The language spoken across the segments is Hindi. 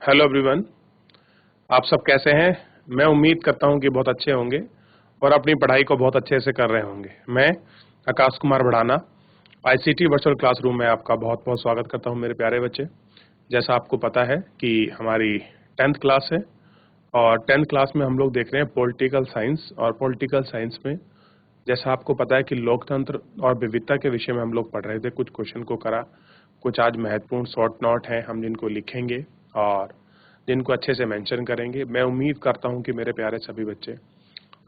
हेलो एवरीवन, आप सब कैसे हैं? मैं उम्मीद करता हूं कि बहुत अच्छे होंगे और अपनी पढ़ाई को बहुत अच्छे से कर रहे होंगे। मैं Akash Kumar Bhadana ICT virtual classroom में आपका बहुत बहुत स्वागत करता हूं मेरे प्यारे बच्चे। जैसा आपको पता है कि हमारी 10th क्लास है और 10th क्लास में हम लोग देख रहे हैं पॉलिटिकल साइंस। और पॉलिटिकल साइंस में जैसा आपको पता है कि लोकतंत्र और विविधता के विषय में हम लोग पढ़ रहे थे, कुछ क्वेश्चन को करा, कुछ आज महत्वपूर्ण शॉर्ट नोट हैं हम जिनको लिखेंगे और जिनको अच्छे से मेंशन करेंगे। मैं उम्मीद करता हूं कि मेरे प्यारे सभी बच्चे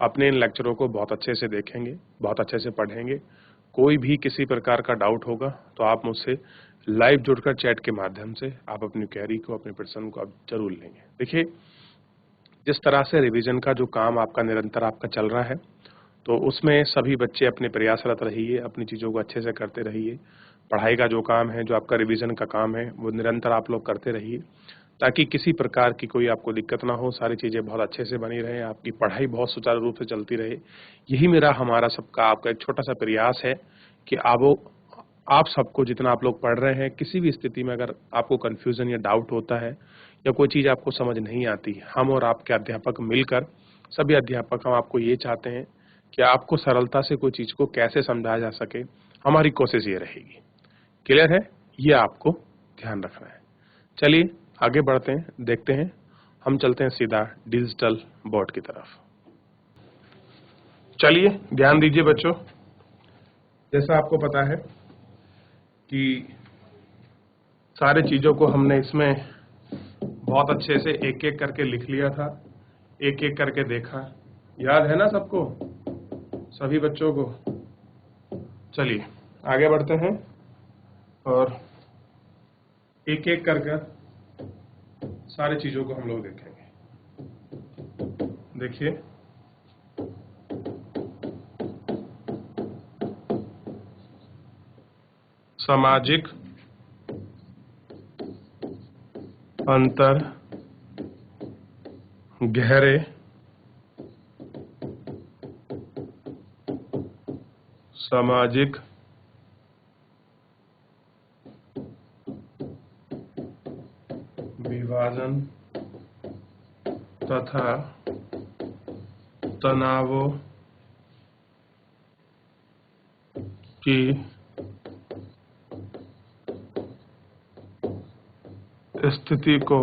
अपने इन लेक्चरों को बहुत अच्छे से देखेंगे, बहुत अच्छे से पढ़ेंगे। कोई भी किसी प्रकार का डाउट होगा तो आप मुझसे लाइव जुड़कर चैट के माध्यम से आप अपनी क्वेरी को, अपने प्रश्न को आप जरूर लेंगे। देखिए, जिस तरह से रिवीजन का जो काम आपका निरंतर आपका चल रहा है, तो उसमें सभी बच्चे अपने प्रयासरत रहिए, अपनी चीज़ों को अच्छे से करते रहिए। पढ़ाई का जो काम है, जो आपका रिवीजन का काम है, वो निरंतर आप लोग करते रहिए ताकि किसी प्रकार की कोई आपको दिक्कत ना हो, सारी चीज़ें बहुत अच्छे से बनी रहें, आपकी पढ़ाई बहुत सुचारू रूप से चलती रहे। यही मेरा, हमारा सबका आपका एक छोटा सा प्रयास है कि आप सबको जितना आप लोग पढ़ रहे हैं, किसी भी स्थिति में अगर आपको कन्फ्यूजन या डाउट होता है या कोई चीज़ आपको समझ नहीं आती, हम और आपके अध्यापक मिलकर, सभी अध्यापक हम आपको ये चाहते हैं कि आपको सरलता से कोई चीज़ को कैसे समझाया जा सके। हमारी कोशिश ये रहेगी। क्लियर है? ये आपको ध्यान रखना है। चलिए आगे बढ़ते हैं, देखते हैं। हम चलते हैं सीधा डिजिटल बोर्ड की तरफ। चलिए ध्यान दीजिए बच्चों, जैसा आपको पता है कि सारे चीज़ों को हमने इसमें बहुत अच्छे से एक एक करके लिख लिया था, एक एक करके देखा। याद है ना सबको, सभी बच्चों को? चलिए आगे बढ़ते हैं और एक एक करके सारी चीज़ों को हम लोग देखेंगे। देखिए, सामाजिक अंतर गहरे, सामाजिक विभाजन तथा तनावों की स्थिति को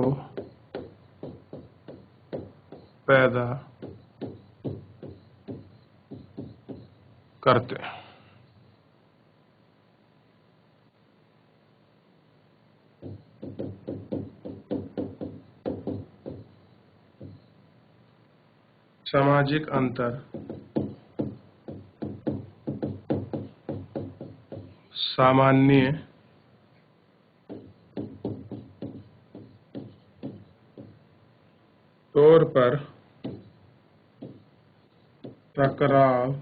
पैदा करते हैं। सामाजिक अंतर सामान्य तौर पर टकराव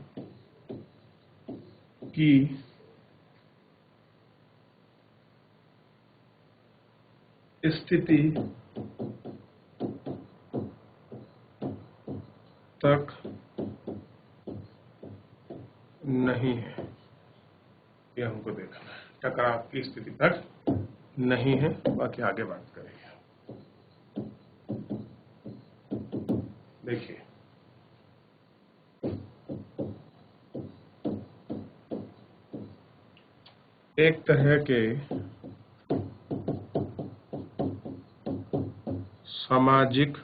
की स्थिति तक नहीं है। ये हमको देखना है, टकराव की स्थिति तक नहीं है। बाकी आगे बात करेंगे। देखिए, एक तरह के सामाजिक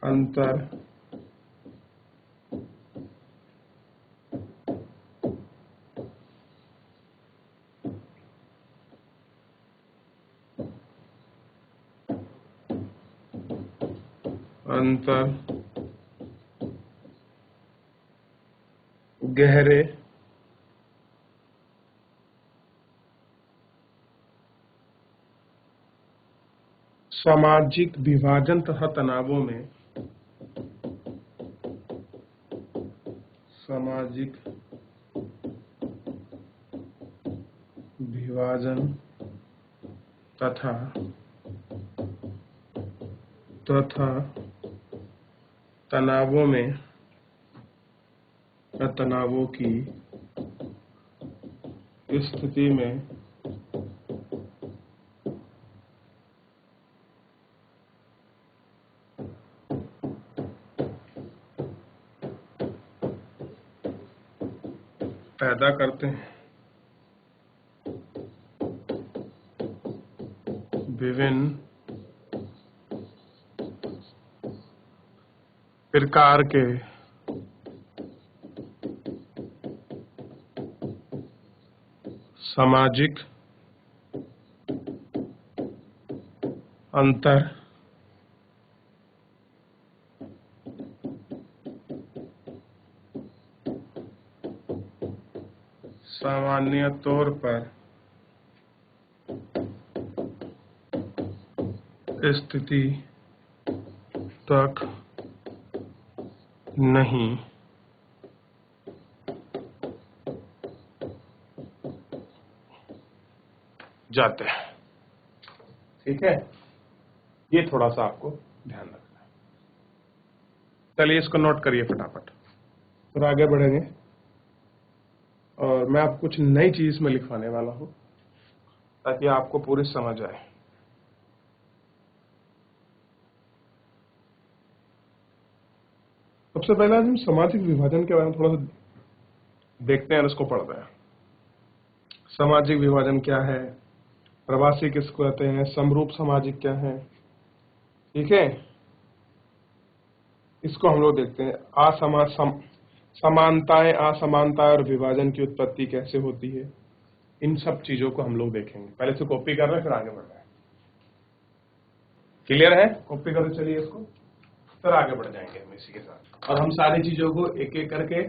अंतर गहरे सामाजिक विभाजन तथा तनावों में सामाजिक विभाजन तथा तनावों में तनावों की स्थिति में पैदा करते हैं विभिन्न प्रकार के सामाजिक अंतर सामान्य तौर पर स्थिति तक नहीं जाते हैं। ठीक है, ये थोड़ा सा आपको ध्यान रखना है। चलिए इसको नोट करिए फटाफट, फिर आगे बढ़ेंगे। और मैं आपको कुछ नई चीज में लिखवाने वाला हूं ताकि आपको पूरी समझ आए। सबसे पहले हम सामाजिक विभाजन के बारे में थोड़ा सा देखते हैं और इसको पढ़ते हैं। सामाजिक विभाजन क्या है, प्रवासी किसको कहते हैं, समरूप सामाजिक क्या है। ठीक है, इसको हम लोग देखते हैं। समानताएं, असमानताएं और विभाजन की उत्पत्ति कैसे होती है, इन सब चीजों को हम लोग देखेंगे। पहले से कॉपी कर रहे हैं, फिर आगे बढ़ रहे हैं। क्लियर है? कॉपी करो, चलिए इसको, फिर आगे बढ़ जाएंगे हम इसी के साथ। और हम सारी चीजों को एक एक करके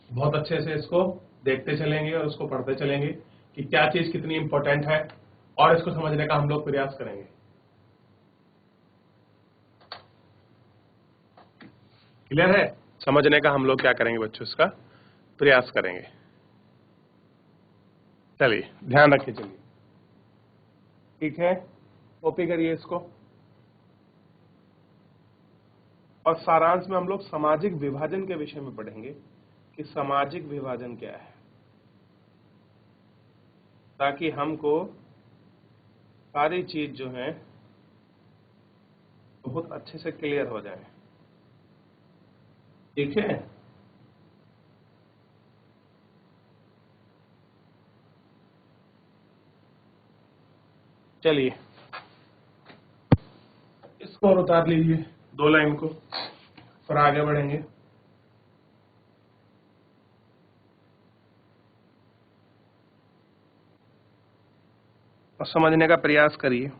बहुत अच्छे से इसको देखते चलेंगे और उसको पढ़ते चलेंगे कि क्या चीज कितनी इंपॉर्टेंट है, और इसको समझने का हम लोग प्रयास करेंगे। क्लियर है? समझने का हम लोग क्या करेंगे बच्चों, इसका प्रयास करेंगे। चलिए ध्यान रखिए, चलिए ठीक है, कॉपी करिए इसको। और सारांश में हम लोग सामाजिक विभाजन के विषय में पढ़ेंगे कि सामाजिक विभाजन क्या है, ताकि हमको सारी चीज जो है बहुत अच्छे से क्लियर हो जाए। ठीक है, चलिए इसको और उतार लीजिए 2 लाइन को, फिर आगे बढ़ेंगे। और समझने का प्रयास करिए।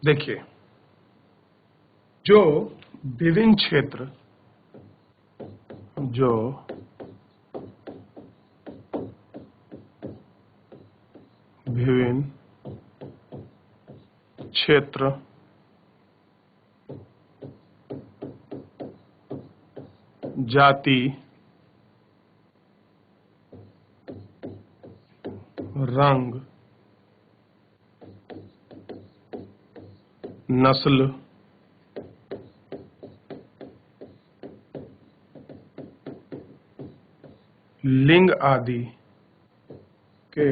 देखिए, जो विभिन्न क्षेत्र, जो विभिन्न क्षेत्र जाति, रंग, नस्ल, लिंग आदि के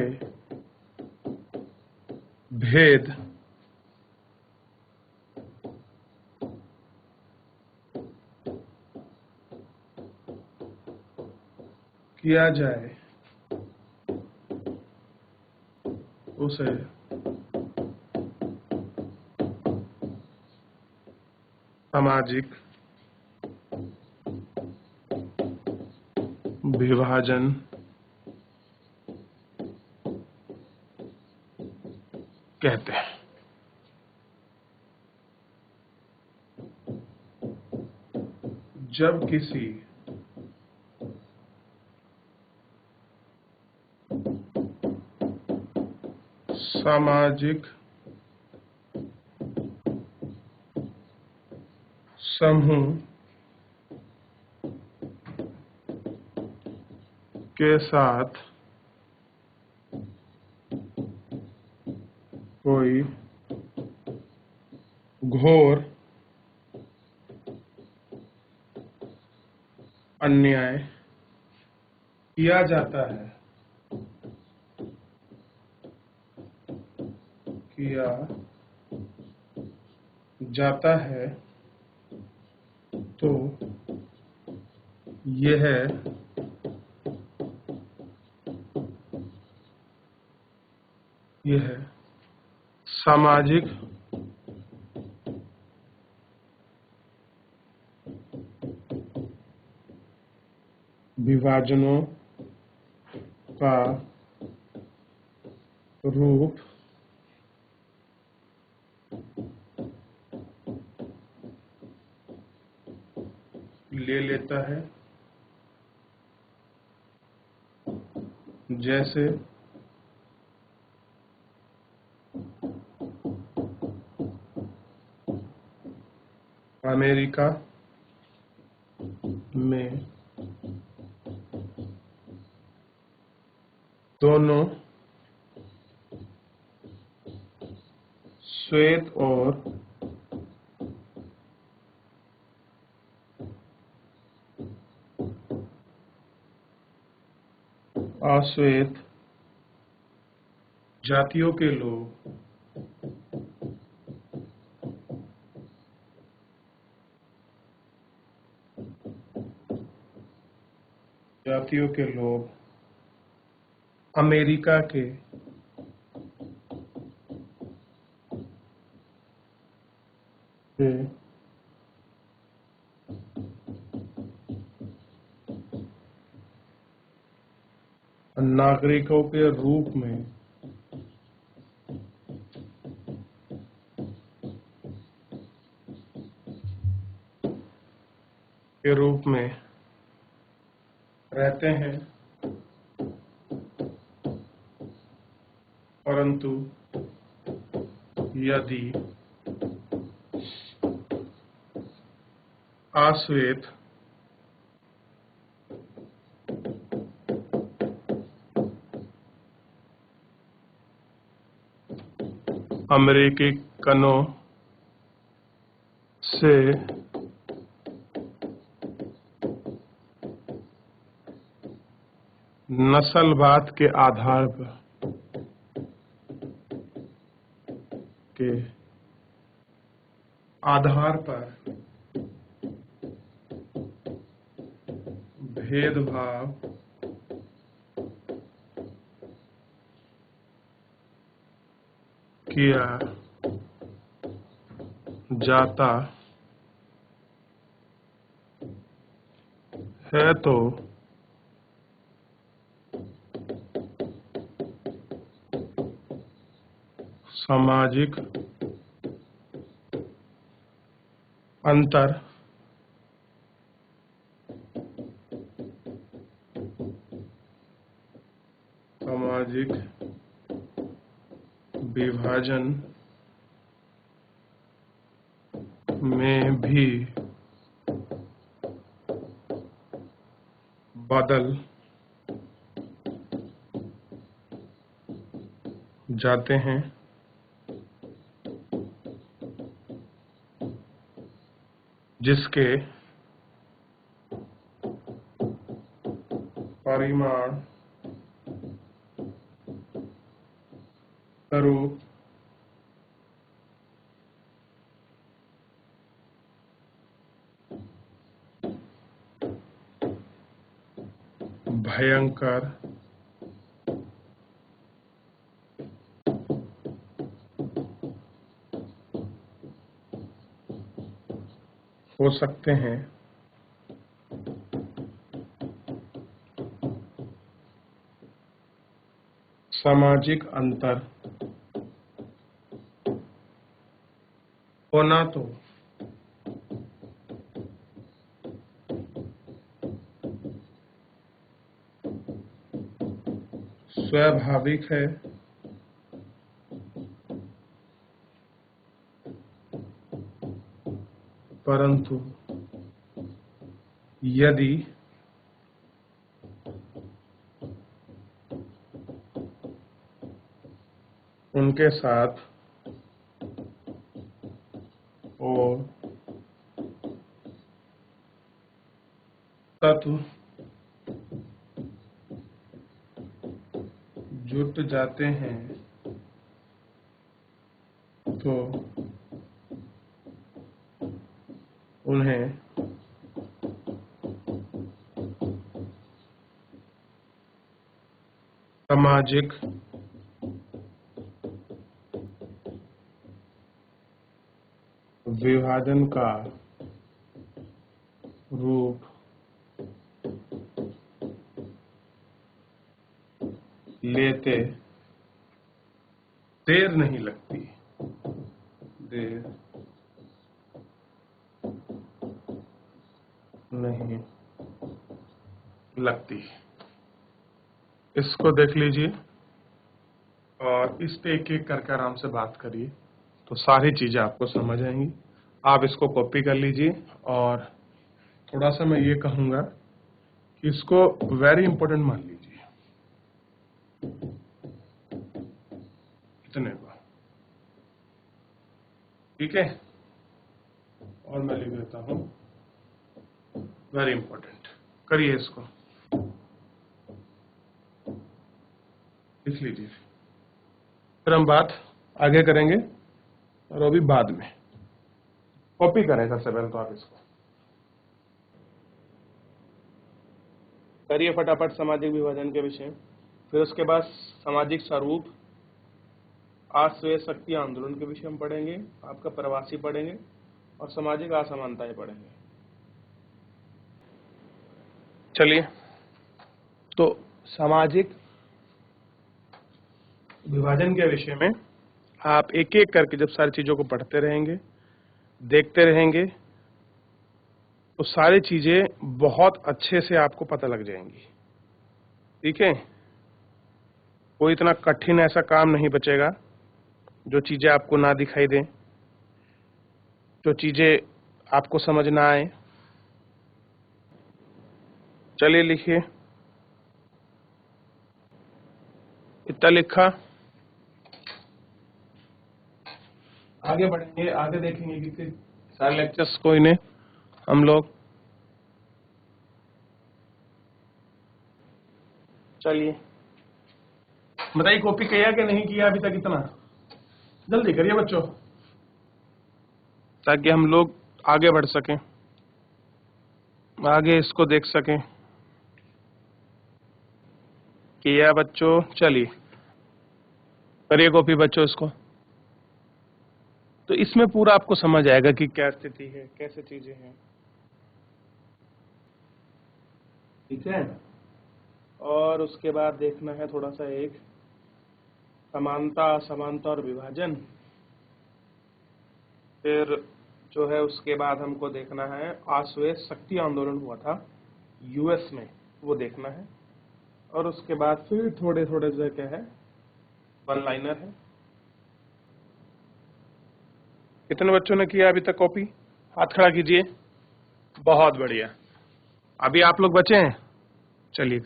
भेद किया जाए, उसे सामाजिक विभाजन कहते हैं। जब किसी सामाजिक समूह के साथ कोई घोर अन्याय किया जाता है, किया जाता है, तो यह सामाजिक विभाजनों का रूप ले लेता है, जैसे अमेरिका में दोनों श्वेत और अश्वेत जातियों के लोग अमेरिका के नागरिकों के रूप में रहते हैं, परंतु यदि अश्वेत अमेरिकनों से नस्लवाद के आधार पर भेदभाव किया जाता है, तो सामाजिक अंतर सामाजिक विभाजन में भी बदल जाते हैं, जिसके परिणाम स्वरूप भयंकर हो सकते हैं। सामाजिक अंतर होना तो स्वाभाविक है, परंतु यदि उनके साथ और तत्व जुट जाते हैं, तो उन्हें सामाजिक विभाजन का रूप लेते देर नहीं लगती, देर नहीं लगती। इसको देख लीजिए और इस पे एक एक करके आराम से बात करिए तो सारी चीजें आपको समझ आएंगी। आप इसको कॉपी कर लीजिए और थोड़ा सा मैं ये कहूंगा कि इसको वेरी इंपॉर्टेंट मान लीजिए इतने को, ठीक है। और मैं लिख देता हूं वेरी इंपॉर्टेंट, करिए इसको, लिख लीजिए। फिर हम बात आगे करेंगे और अभी बाद में कॉपी करें सबसे पहले तो आप इसको करिए फटाफट सामाजिक विभाजन के विषय। फिर उसके बाद सामाजिक स्वरूप, आश्रय शक्ति आंदोलन के विषय हम पढ़ेंगे, आपका प्रवासी पढ़ेंगे और सामाजिक असमानताएं पढ़ेंगे। चलिए, तो सामाजिक विभाजन के विषय में आप एक एक करके जब सारी चीजों को पढ़ते रहेंगे, देखते रहेंगे, तो सारी चीजें बहुत अच्छे से आपको पता लग जाएंगी, ठीक है। कोई इतना कठिन ऐसा काम नहीं बचेगा जो चीजें आपको ना दिखाई दें, जो चीजें आपको समझ ना आए। चलिए लिखिए, इतना लिखा। आगे बढ़ेंगे, आगे देखेंगे कि सारे लेक्चर्स को इन्हें हम लोग, चलिए बताइए कॉपी किया कि नहीं किया अभी तक? इतना जल्दी करिए बच्चों ताकि हम लोग आगे बढ़ सकें, आगे इसको देख सकें। किया बच्चों? चलिए करिए कॉपी बच्चों इसको। तो इसमें पूरा आपको समझ आएगा कि क्या स्थिति है, कैसे चीजें हैं, ठीक है। और उसके बाद देखना है थोड़ा सा एक समानता, असमानता और विभाजन। फिर जो है उसके बाद हमको देखना है आश्रय शक्ति आंदोलन हुआ था यूएस में, वो देखना है। और उसके बाद फिर थोड़े थोड़े जो क्या है वन लाइनर है। कितने बच्चों ने किया अभी तक कॉपी? हाथ खड़ा कीजिए। बहुत बढ़िया। अभी आप लोग बचे हैं, चलिए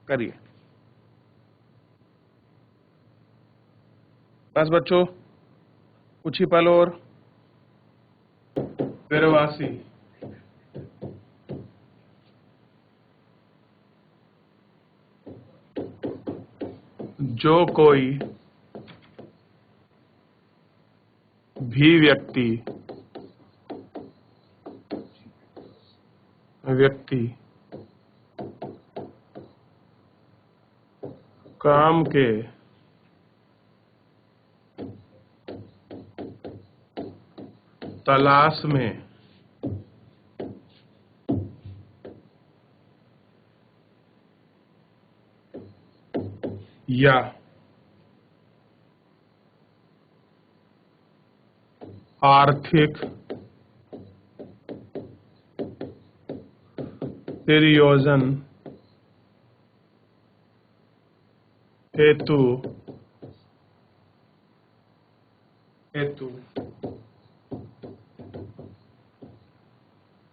करिए। बस बच्चों कुछ ही पल और। प्रवासी जो कोई भी व्यक्ति काम के तलाश में या आर्थिक प्रयोजन हेतु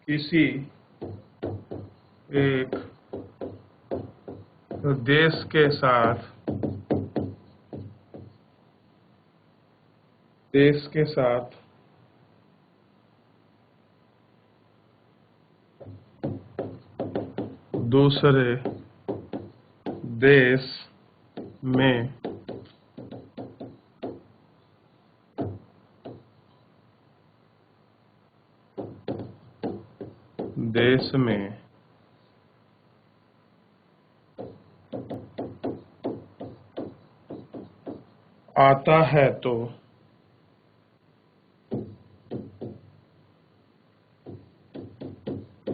किसी एक देश के साथ दूसरे देश में आता है तो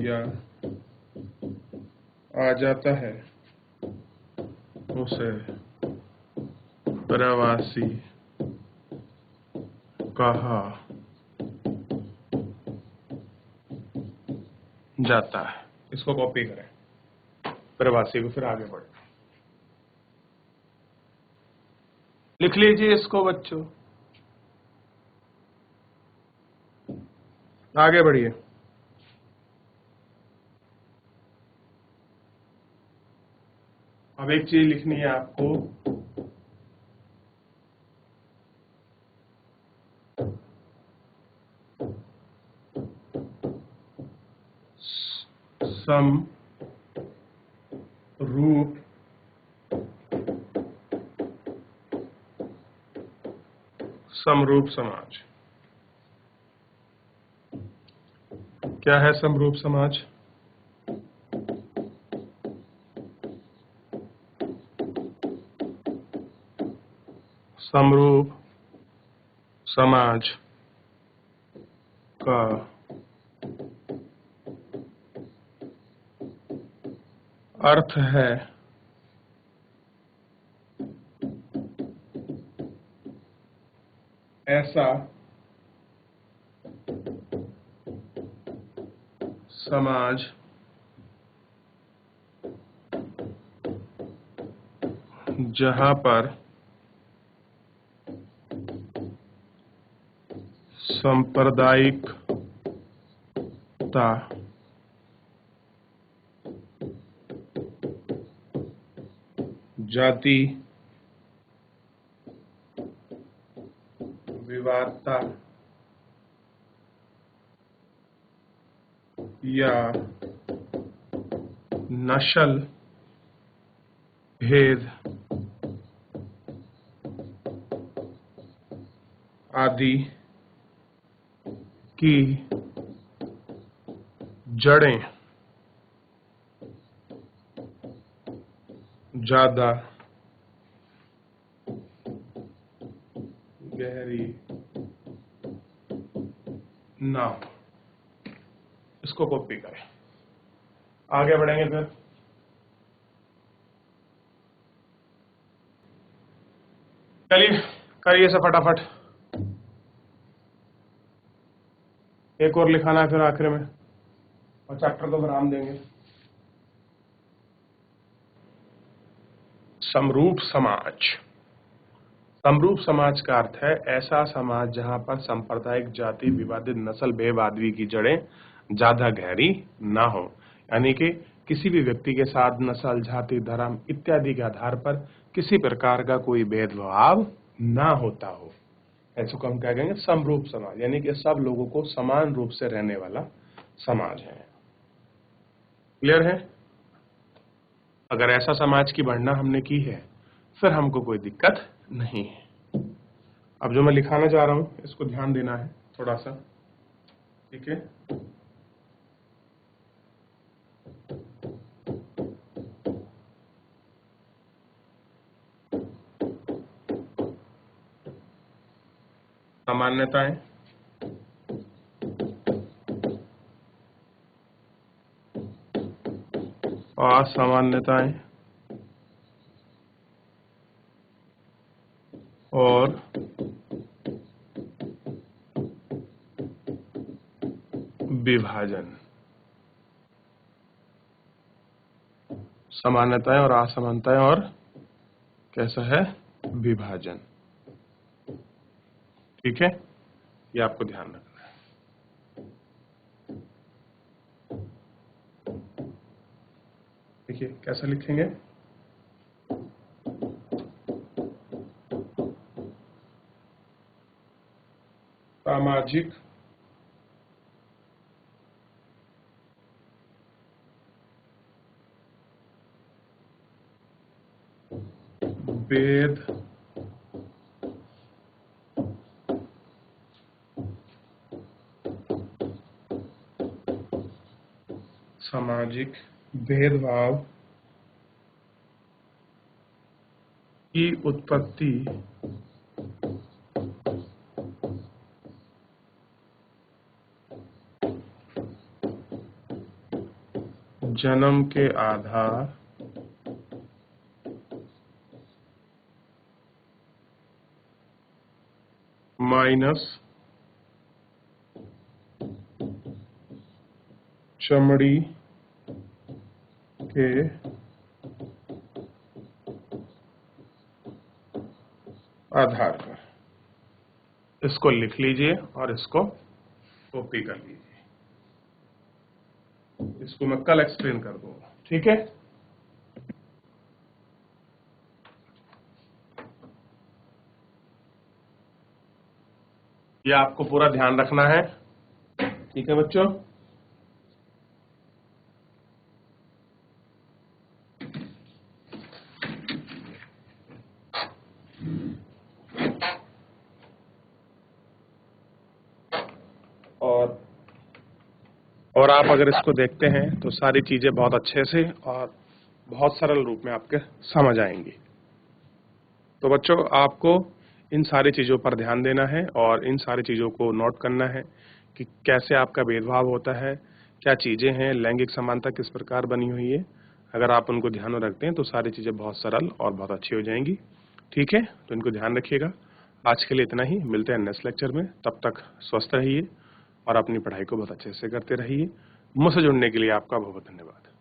या आ जाता है उसे प्रवासी कहा जाता है। इसको कॉपी करें, प्रवासी को, फिर आगे बढ़े। लिख लीजिए इसको बच्चों, आगे बढ़िए। अब एक चीज लिखनी है आपको, समरूप समाज। क्या है समरूप समाज? समरूप समाज का अर्थ है ऐसा समाज जहां पर सांप्रदायिकता जाति विवादता या नस्ल भेद आदि की जड़ें ज्यादा गहरी ना हो। इसको कॉपी करें, आगे बढ़ेंगे। फिर चलिए करिए से फटाफट, एक और लिखाना है फिर आखिर में, और चैप्टर को विराम देंगे। समरूप समाज। समरूप समाज का अर्थ है ऐसा समाज जहां पर सांप्रदायिक जाति विवादित नस्ल भेद आदि की जड़ें ज्यादा गहरी ना हो, यानी कि किसी भी व्यक्ति के साथ नस्ल जाति धर्म इत्यादि के आधार पर किसी प्रकार का कोई भेदभाव ना होता हो, ऐसे को हम क्या कहेंगे? समरूप समाज, यानी कि सब लोगों को समान रूप से रहने वाला समाज है। क्लियर है? अगर ऐसा समाज की वर्णना हमने की है फिर हमको कोई दिक्कत नहीं है। अब जो मैं लिखाना चाह रहा हूं इसको ध्यान देना है थोड़ा सा, ठीक है? सामान्यताएं असामान्यताएं और विभाजन। समानताएं और असमानताएं और कैसा है? विभाजन। ठीक है, ये आपको ध्यान रखना है। देखिए कैसा लिखेंगे? सामाजिक भेद सामाजिक भेदभाव की उत्पत्ति जन्म के आधार माइनस चमड़ी के आधार पर, इसको लिख लीजिए और इसको कॉपी कर लीजिए। इसको मैं कल एक्सप्लेन कर दूंगा, ठीक है। ये आपको पूरा ध्यान रखना है, ठीक है बच्चों। और आप अगर इसको देखते हैं तो सारी चीजें बहुत अच्छे से और बहुत सरल रूप में आपके समझ आएंगी। तो बच्चों, आपको इन सारी चीजों पर ध्यान देना है और इन सारी चीजों को नोट करना है कि कैसे आपका भेदभाव होता है, क्या चीजें हैं, लैंगिक समानता किस प्रकार बनी हुई है। अगर आप उनको ध्यान में रखते हैं तो सारी चीजें बहुत सरल और बहुत अच्छी हो जाएंगी, ठीक है। तो इनको ध्यान रखिएगा। आज के लिए इतना ही, मिलते हैं नेक्स्ट लेक्चर में। तब तक स्वस्थ रहिए और अपनी पढ़ाई को बहुत अच्छे से करते रहिए। मुझसे जुड़ने के लिए आपका बहुत बहुत धन्यवाद।